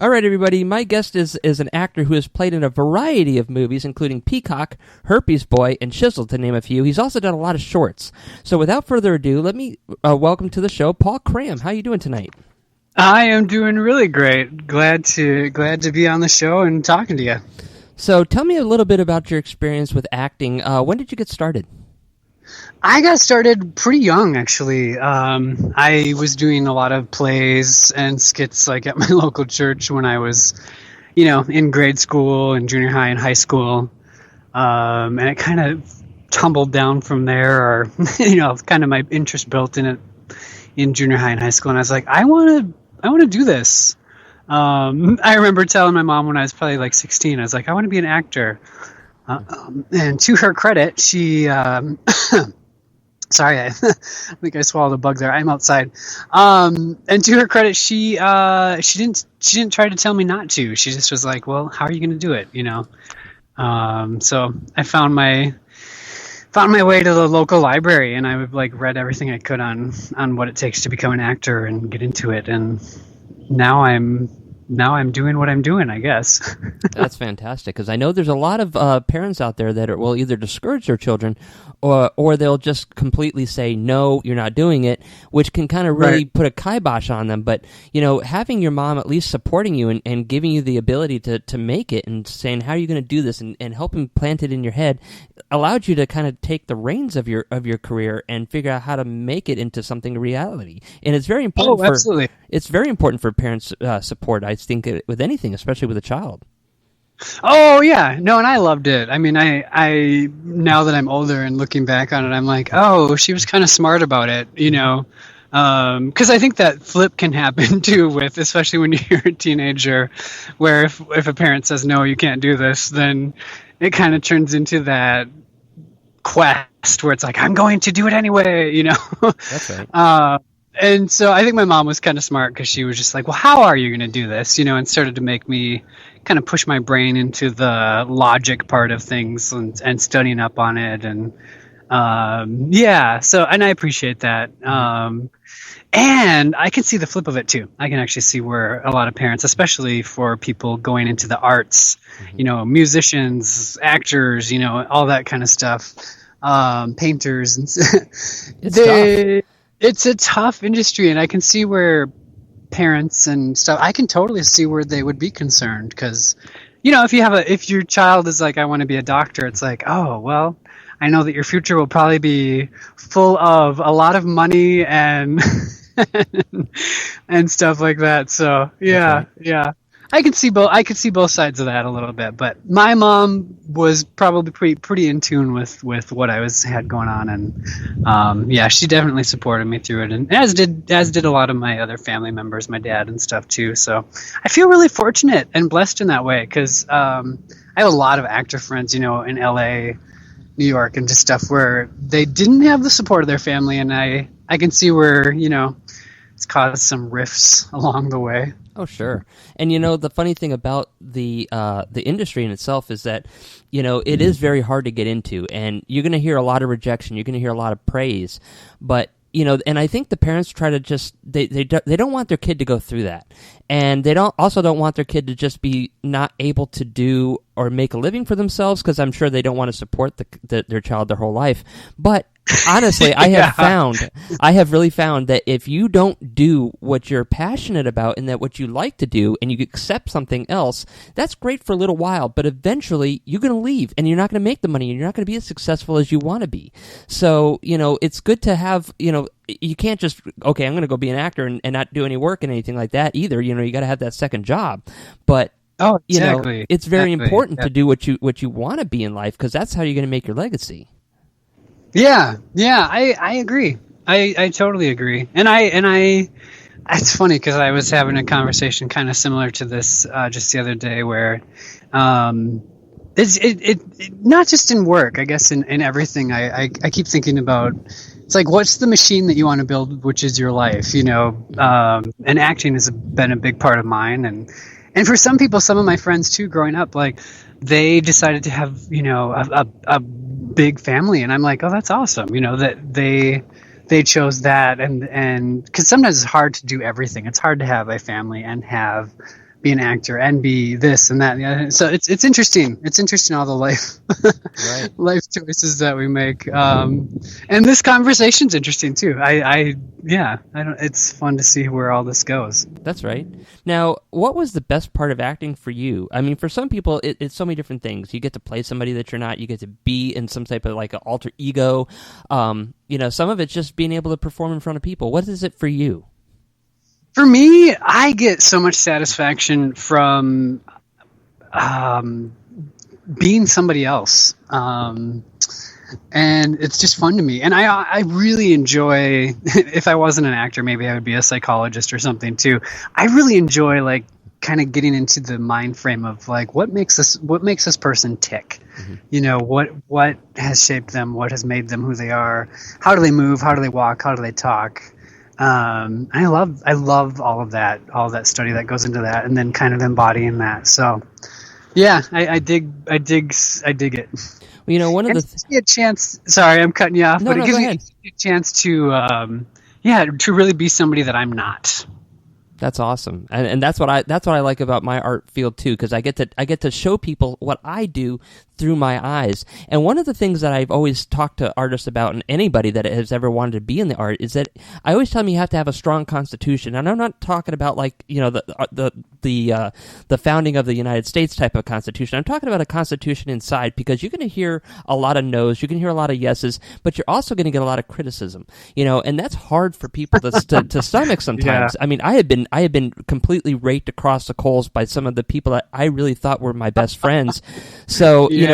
All right, everybody. My guest is an actor who has played in a variety of movies, including Peacock, Herpes Boy, and Chisel, to name a few. He's also done a lot of shorts. So, without further ado, let me welcome to the show Paul Cram. How are you doing tonight? I am doing really great. Glad to be on the show and talking to you. So, tell me a little bit about your experience with acting. When did you get started? I got started pretty young, actually. I was doing a lot of plays and skits like at my local church when I was, in grade school and junior high and high school. And it kind of tumbled down from there, or kind of my interest built in it in junior high and high school. And I was like, I want to do this. I remember telling my mom when I was probably like 16, I was like, I want to be an actor. And to her credit, she sorry, I think I swallowed a bug there. I'm outside. And to her credit, she didn't try to tell me not to. She just was like, well, how are you going to do it? So I found my way to the local library, and I like read everything I could on what it takes to become an actor and get into it. And now I'm doing what I'm doing, I guess. That's fantastic, because I know there's a lot of parents out there that will either discourage their children or they'll just completely say, no, you're not doing it, which can kind of really put a kibosh on them. But, having your mom at least supporting you and giving you the ability to make it and saying, how are you going to do this, and helping plant it in your head allowed you to kind of take the reins of your career and figure out how to make it into something reality. And it's very important. Absolutely. It's very important for parents' support, I think, with anything, especially with a child. Oh yeah, no, and I loved it. I mean, I now that I'm older and looking back on it, I'm like, oh, she was kind of smart about it, because I think that flip can happen too, with especially when you're a teenager, where if a parent says no, you can't do this, then it kind of turns into that quest where it's like, I'm going to do it anyway, That's right. And so I think my mom was kind of smart, because she was just like, well, how are you going to do this? And started to make me kind of push my brain into the logic part of things and studying up on it. And and I appreciate that. And I can see the flip of it too. I can actually see where a lot of parents, especially for people going into the arts, musicians, actors, all that kind of stuff, painters, and It's tough. It's a tough industry, and I can see where parents and stuff, I can totally see where they would be concerned, because, if your child is like, I want to be a doctor, it's like, oh, well, I know that your future will probably be full of a lot of money and and stuff like that. So Right. yeah. I could see both sides of that a little bit, but my mom was probably pretty in tune with what I had going on, and she definitely supported me through it, and as did a lot of my other family members, my dad and stuff too. So I feel really fortunate and blessed in that way, because I have a lot of actor friends, in LA, New York, and just stuff where they didn't have the support of their family, and I can see where it's caused some rifts along the way. Oh, sure. And the funny thing about the industry in itself is that it is very hard to get into, and you're going to hear a lot of rejection. You're going to hear a lot of praise, but and I think the parents try to just they don't want their kid to go through that, and they don't want their kid to just be not able to do or make a living for themselves, because I'm sure they don't want to support their child their whole life. But honestly, I have really found that if you don't do what you're passionate about and that what you like to do, and you accept something else, that's great for a little while, but eventually you're going to leave, and you're not going to make the money, and you're not going to be as successful as you want to be. So, it's good to have, you can't just, okay, I'm going to go be an actor and not do any work and anything like that either. You got to have that second job. But oh, exactly. It's very important to do what you want to be in life, because that's how you're going to make your legacy. Yeah, I agree. I totally agree. And I it's funny, because I was having a conversation kind of similar to this just the other day, where it's not just in work, I guess in everything. I keep thinking about, it's like, what's the machine that you want to build, which is your life, and acting has been a big part of mine, and for some people, some of my friends too, growing up, like, they decided to have a big family, and I'm like, oh, that's awesome, that they chose that, and because sometimes it's hard to do everything. It's hard to have a family and have be an actor and be this and that and the other. So it's interesting. It's interesting, all the life Right. life choices that we make. And this conversation's interesting too. I don't. It's fun to see where all this goes. That's right. Now, what was the best part of acting for you? I mean, for some people, it's so many different things. You get to play somebody that you're not. You get to be in some type of like an alter ego. Some of it's just being able to perform in front of people. What is it for you? For me, I get so much satisfaction from being somebody else. And it's just fun to me. And I really enjoy, if I wasn't an actor, maybe I would be a psychologist or something too. I really enjoy like kind of getting into the mind frame of like what makes this person tick. Mm-hmm. What has shaped them, what has made them who they are, how do they move, how do they walk, how do they talk. I love all of that study that goes into that, and then kind of embodying that. So yeah, I dig it. Well, one of and the it gives me a chance. Sorry, I'm cutting you off, but it gives me a chance to really be somebody that I'm not. That's awesome, and that's what I like about my art field too, because I get to show people what I do through my eyes. And one of the things that I've always talked to artists about, and anybody that has ever wanted to be in the art, is that I always tell them you have to have a strong constitution. And I'm not talking about like the founding of the United States type of constitution. I'm talking about a constitution inside, because you're going to hear a lot of no's, you can hear a lot of yeses, but you're also going to get a lot of criticism. And that's hard for people to stomach sometimes. Yeah. I mean, I have been completely raked across the coals by some of the people that I really thought were my best friends. So you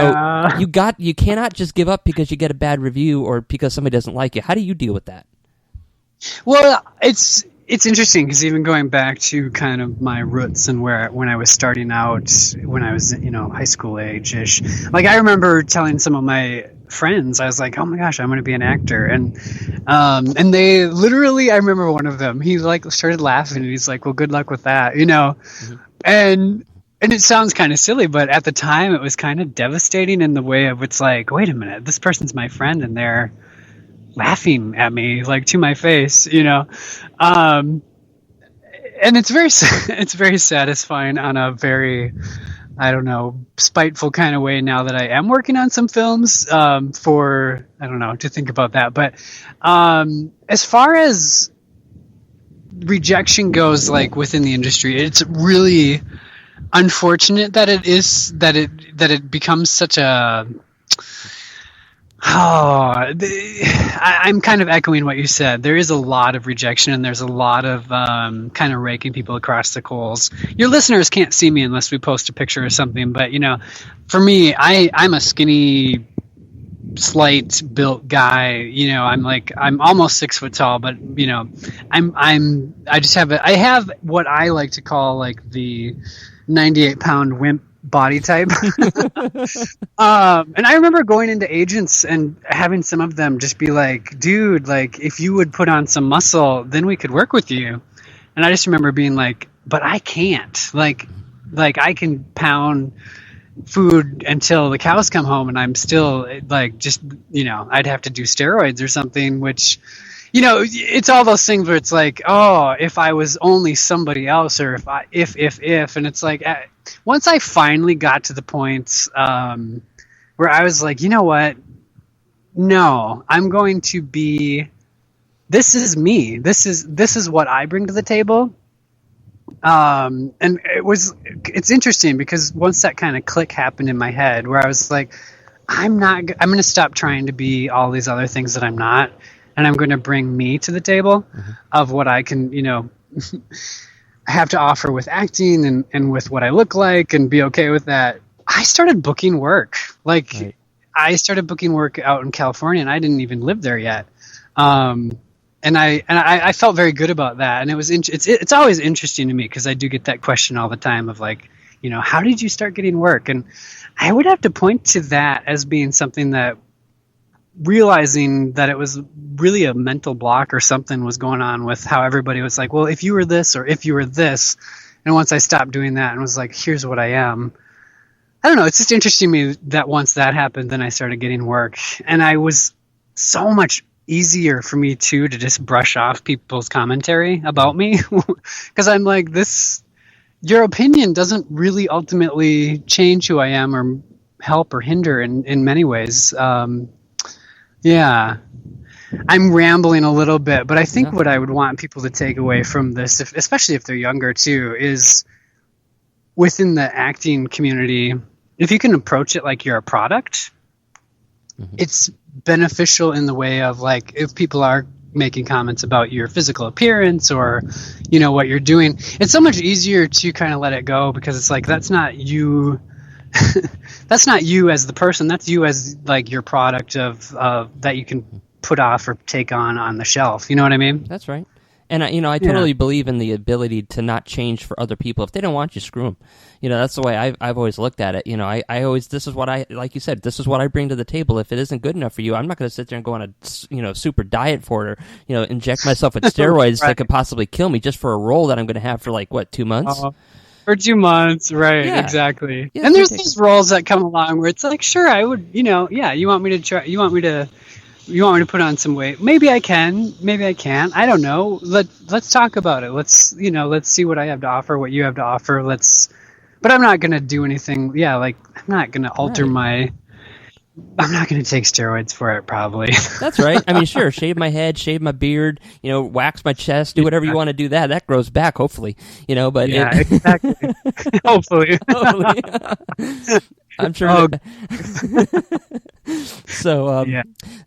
cannot just give up because you get a bad review or because somebody doesn't like you. How do you deal with that? Well, it's interesting, because even going back to kind of my roots and when I was starting out, when I was high school age-ish, like I remember telling some of my friends, I was like, oh my gosh, I'm going to be an actor, and they literally, I remember one of them, he like started laughing and he's like, well, good luck with that, mm-hmm. And it sounds kind of silly, but at the time it was kind of devastating in the way of, it's like, wait a minute, this person's my friend and they're laughing at me like to my face, and it's very satisfying on a very, I don't know, spiteful kind of way, now that I am working on some films, to think about that. But as far as rejection goes, like within the industry, it's really unfortunate that it becomes such a I'm kind of echoing what you said. There is a lot of rejection, and there's a lot of kind of raking people across the coals. Your listeners can't see me unless we post a picture or something, but for me, I'm a skinny, slight built guy. I'm almost 6 foot tall, but I have what I like to call like the 98-pound wimp body type. And I remember going into agents and having some of them just be like, dude, like if you would put on some muscle, then we could work with you. And I just remember being like, but I can't, like I can pound food until the cows come home and I'm still like, just, I'd have to do steroids or something, which, it's all those things where it's like, oh, if I was only somebody else, or if, and it's like, once I finally got to the point where I was like, you know what? No, I'm going to be. This is me. This is what I bring to the table. And it's interesting, because once that kind of click happened in my head, where I was like, I'm going to stop trying to be all these other things that I'm not, and I'm going to bring me to the table, mm-hmm. of what I can, have to offer with acting and with what I look like, and be okay with that. I started booking work. Right. I started booking work out in California, and I didn't even live there yet. And I felt very good about that. And it's always interesting to me, because I do get that question all the time of like, how did you start getting work? And I would have to point to that as being something that, realizing that it was really a mental block or something was going on with how everybody was like, well, if you were this or if you were this. And once I stopped doing that and was like, here's what I am. I don't know. It's just interesting to me that once that happened, then I started getting work, and I was so much easier for me to just brush off people's commentary about me. Cause I'm like, this, your opinion doesn't really ultimately change who I am or help or hinder in many ways. Yeah, I'm rambling a little bit, but I think No, what I would want people to take away from this, especially if they're younger too, is within the acting community, if you can approach it like you're a product, it's beneficial in the way of like if people are making comments about your physical appearance or what you're doing, it's so much easier to kind of let it go because it's like that's not you. That's not you as the person, that's you as like your product of that you can put off or take on the shelf, you know what I mean? that's right. And I totally believe in the ability to not change for other people. If they don't want you, screw them. That's the way I've always looked at it. I always, this is what like you said, this is what I bring to the table. If it isn't good enough for you, I'm not going to sit there and go on a super diet for it, or inject myself with steroids Right. that could possibly kill me just for a role that I'm going to have for like what, 2 months? For 2 months, right? Yeah. Exactly. Yeah, and there's ridiculous. those roles that come along where it's like, sure, I would, yeah, you want me to try, you want me to put on some weight? Maybe I can, maybe I can't. I don't know. Let's talk about it. Let's see what I have to offer, what you have to offer. But I'm not gonna do anything. Yeah, like I'm not gonna alter Right. I'm not gonna take steroids for it, probably. That's right. I mean, sure, shave my head, shave my beard, wax my chest, do whatever you want to do. That grows back, hopefully. But Yeah, exactly. Hopefully. hopefully. I'm sure. Oh, So, yeah.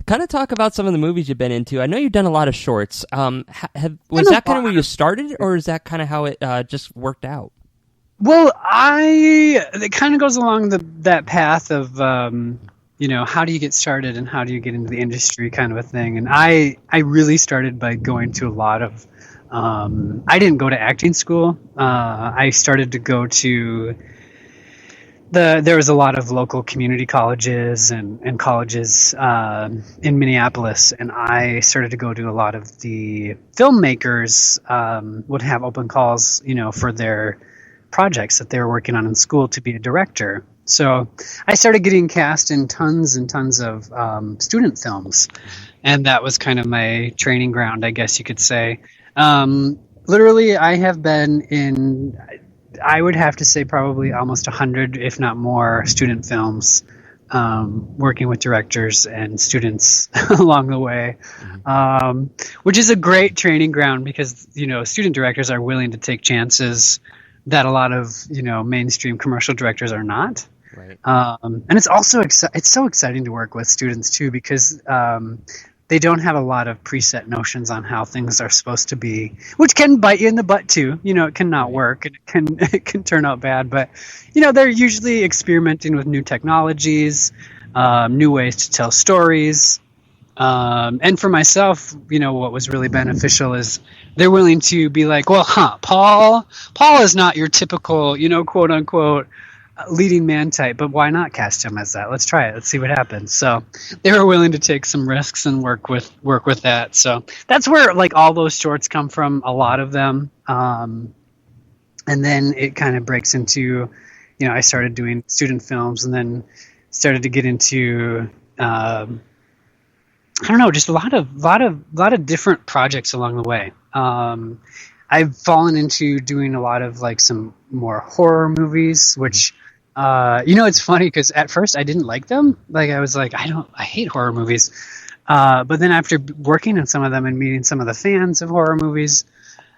kind of talk about some of the movies you've been into. I know you've done a lot of shorts. Was Done that a kind of where lot. you started, or is that kind of how it just worked out? Well, it kind of goes along that path of how do you get started and how do you get into the industry kind of a thing. And I really started by going to a lot of I didn't go to acting school. I started to go to there was a lot of local community colleges and colleges in Minneapolis, and I started to go to a lot of the filmmakers would have open calls, for their projects that they were working on in school to be a director. So I started getting cast in tons and tons of student films, and that was kind of my training ground, I guess you could say. Literally, I have been in, I would have to say probably almost 100, if not more, student films, working with directors and students along the way, which is a great training ground because, student directors are willing to take chances that a lot of, mainstream commercial directors are not. Right. And it's also it's so exciting to work with students too because they don't have a lot of preset notions on how things are supposed to be, which can bite you in the butt too. It can not work and it can turn out bad. But they're usually experimenting with new technologies, new ways to tell stories. And for myself, what was really beneficial is they're willing to be like, well, Paul is not your typical, quote unquote, leading man type, but why not cast him as that? Let's try it. Let's see what happens. So they were willing to take some risks and work with that. So that's where like all those shorts come from, a lot of them. And then it kind of breaks into, I started doing student films and then started to get into, I don't know, just a lot of different projects along the way. I've fallen into doing a lot of like some more horror movies, which, it's funny because at first I didn't like them. Like I was like, I hate horror movies. But then after working on some of them and meeting some of the fans of horror movies,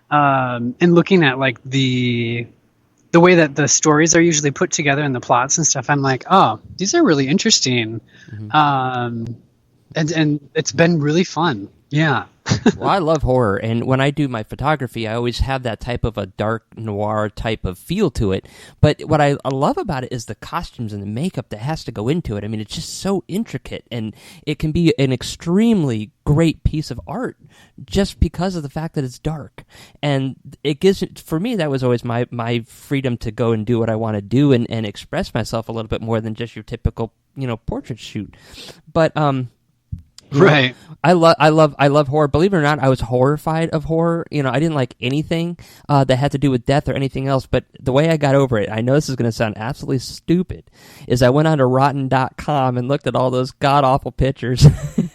and looking at like the way that the stories are usually put together and the plots and stuff, I'm like, oh, these are really interesting. And it's been really fun. Yeah. Well, I love horror, and when I do my photography, I always have that type of a dark noir type of feel to it. But what I love about it is the costumes and the makeup that has to go into it. I mean, it's just so intricate, and it can be an extremely great piece of art just because of the fact that it's dark. And it gives, for me, that was always my freedom to go and do what I want to do and express myself a little bit more than just your typical, portrait shoot. But, Right. I love horror. Believe it or not, I was horrified of horror. I didn't like anything that had to do with death or anything else. But the way I got over it, I know this is going to sound absolutely stupid, is I went on to Rotten.com and looked at all those god-awful pictures.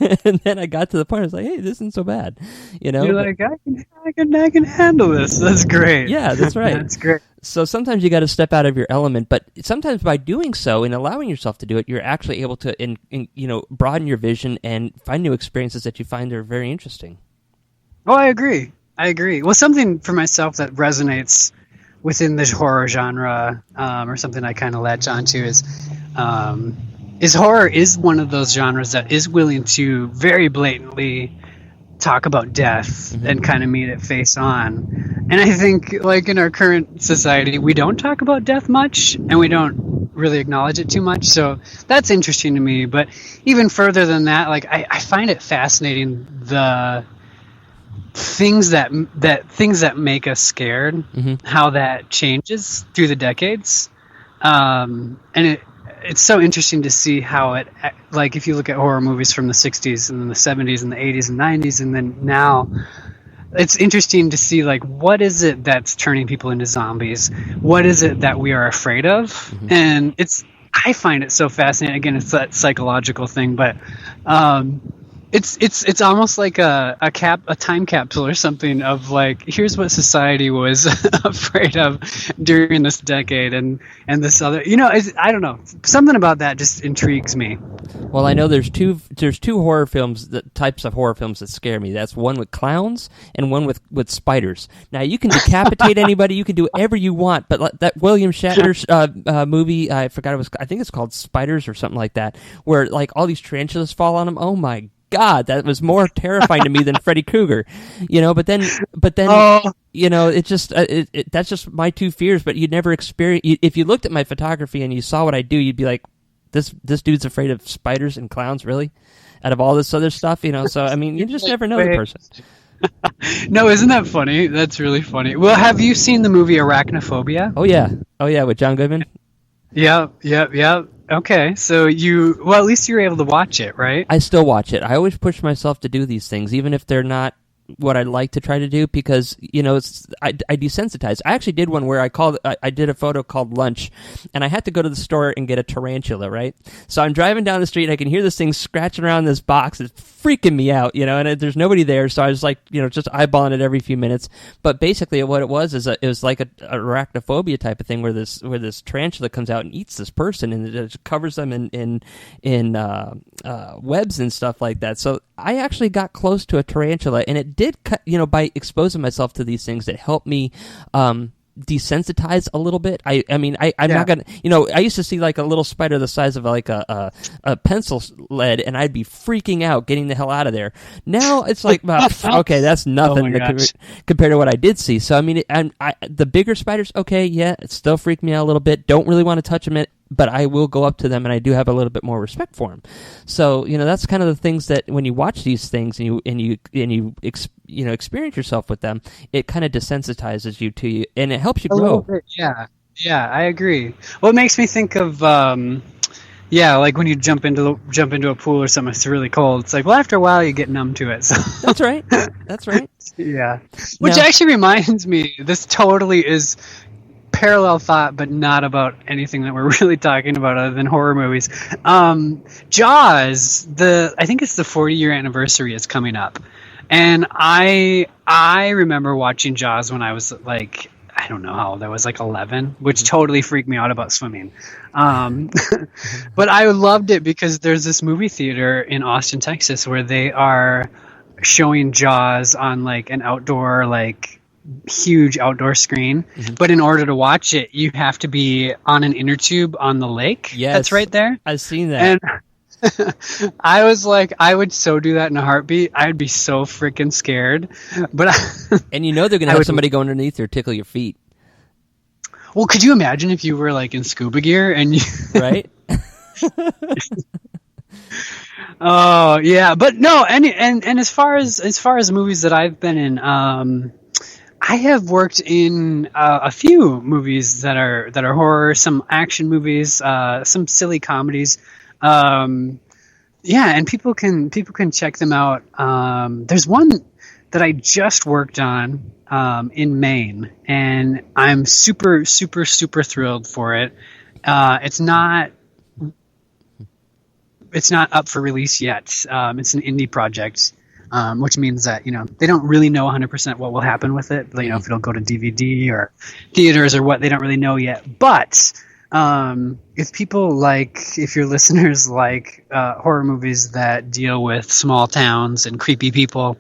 And then I got to the point, I was like, hey, this isn't so bad. You're like, I can handle this. That's great. Yeah, that's right. That's great. So sometimes you got to step out of your element, but sometimes by doing so and allowing yourself to do it, you're actually able to, broaden your vision and find new experiences that you find are very interesting. Oh, I agree. Well, something for myself that resonates within the horror genre, or something I kind of latch onto is horror is one of those genres that is willing to very blatantly talk about death and kind of meet it face on. And I think, like, in our current society, we don't talk about death much, and we don't really acknowledge it too much. So that's interesting to me. But even further than that, like, I find it fascinating the things that make us scared, how that changes through the decades, and it's so interesting to see how it, like, if you look at horror movies from the 60s and then the 70s and the 80s and 90s and then now, it's interesting to see, like, what is it that's turning people into zombies? What is it that we are afraid of? And I find it so fascinating. Again, it's that psychological thing, but it's almost like a time capsule or something of, like, here's what society was afraid of during this decade and this other, I don't know, something about that just intrigues me. Well, I know there's two horror films, types of horror films that scare me. That's one with clowns and one with spiders. Now, you can decapitate anybody, you can do whatever you want, but that William Shatner movie, I think it's called Spiders or something like that, where, like, all these tarantulas fall on him. Oh my God, that was more terrifying to me than Freddy Krueger, but then, it's just, that's just my two fears, but you'd never experience, if you looked at my photography and you saw what I do, you'd be like, this dude's afraid of spiders and clowns, really? Out of all this other stuff, so, I mean, you just never know the person. No, isn't that funny? That's really funny. Well, have you seen the movie Arachnophobia? Oh yeah, with John Goodman? Yeah. Okay, so at least you were able to watch it, right? I still watch it. I always push myself to do these things, even if they're not what I like to try to do, because I desensitize. I actually did one where I did a photo called Lunch, and I had to go to the store and get a tarantula, right? So I'm driving down the street, and I can hear this thing scratching around this box. It's freaking me out, and there's nobody there, so I was like, just eyeballing it every few minutes. But basically, what it was is it was like a arachnophobia type of thing, where this tarantula comes out and eats this person, and it covers them in webs and stuff like that. So I actually got close to a tarantula, and it did, by exposing myself to these things, it helped me desensitize a little bit. I'm not gonna, I used to see, like, a little spider the size of, like, a pencil lead, and I'd be freaking out getting the hell out of there. Now it's like, okay, that's nothing compared to what I did see. So I mean, the bigger spiders, okay, yeah, it still freaked me out a little bit. Don't really want to touch them, but I will go up to them, and I do have a little bit more respect for them. So that's kind of the things that when you watch these things and you experience yourself with them, it kind of desensitizes you to you, and it helps you grow. Yeah, I agree. Well, it makes me think of like when you jump into a pool or something, it's really cold. It's like, well, after a while you get numb to it. So. That's right. Yeah. Which actually reminds me, this totally is parallel thought, but not about anything that we're really talking about other than horror movies. Jaws, I think it's the 40-year anniversary is coming up. And I remember watching Jaws when I was, like, I don't know how old I was, like 11, which totally freaked me out about swimming. But I loved it because there's this movie theater in Austin, Texas, where they are showing Jaws on, like, an outdoor, like, huge outdoor screen. But in order to watch it, you have to be on an inner tube on the lake. Yes, that's right there. I've seen that. And I was like, I would so do that in a heartbeat. I'd be so freaking scared. But and they're going to have somebody go underneath or tickle your feet. Well, could you imagine if you were, like, in scuba gear and you right? Oh yeah, but no, and as far as movies that I've been in, I have worked in a few movies that are horror, some action movies, some silly comedies. And people can check them out. There's one that I just worked on in Maine, and I'm super, super, super thrilled for it. It's not up for release yet. It's an indie project. which means that, they don't really know 100% what will happen with it. If it'll go to DVD or theaters or what, they don't really know yet. But if your listeners like horror movies that deal with small towns and creepy people,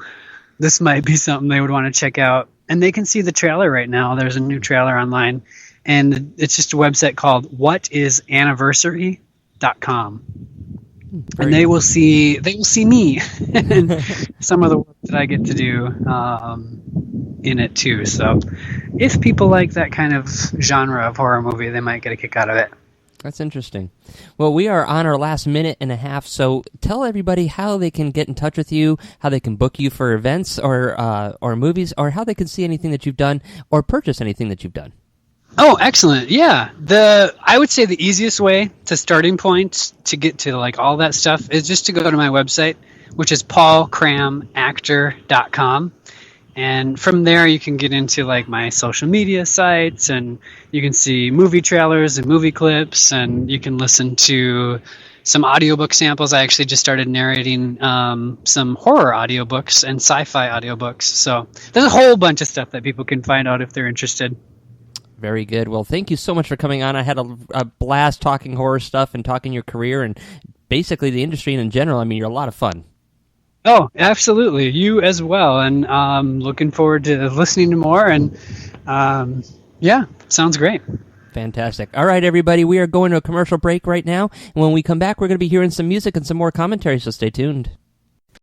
this might be something they would want to check out. And they can see the trailer right now. There's a new trailer online, and it's just a website called whatisanniversary.com. And they will see me and some of the work that I get to do in it too. So if people like that kind of genre of horror movie, they might get a kick out of it. That's interesting. Well, we are on our last minute and a half, so tell everybody how they can get in touch with you, how they can book you for events or movies, or how they can see anything that you've done or purchase anything that you've done. Oh, excellent. Yeah. I would say the easiest way to starting point to get to like all that stuff is just to go to my website, which is paulcramactor.com. And from there you can get into like my social media sites, and you can see movie trailers and movie clips, and you can listen to some audiobook samples. I actually just started narrating some horror audiobooks and sci-fi audiobooks. So there's a whole bunch of stuff that people can find out if they're interested. Very good. Well, thank you so much for coming on. I had a blast talking horror stuff and talking your career and basically the industry in general. I mean, you're a lot of fun. Oh, absolutely. You as well. And looking forward to listening to more. And yeah, sounds great. Fantastic. All right, everybody. We are going to a commercial break right now. And when we come back, we're going to be hearing some music and some more commentary, so stay tuned.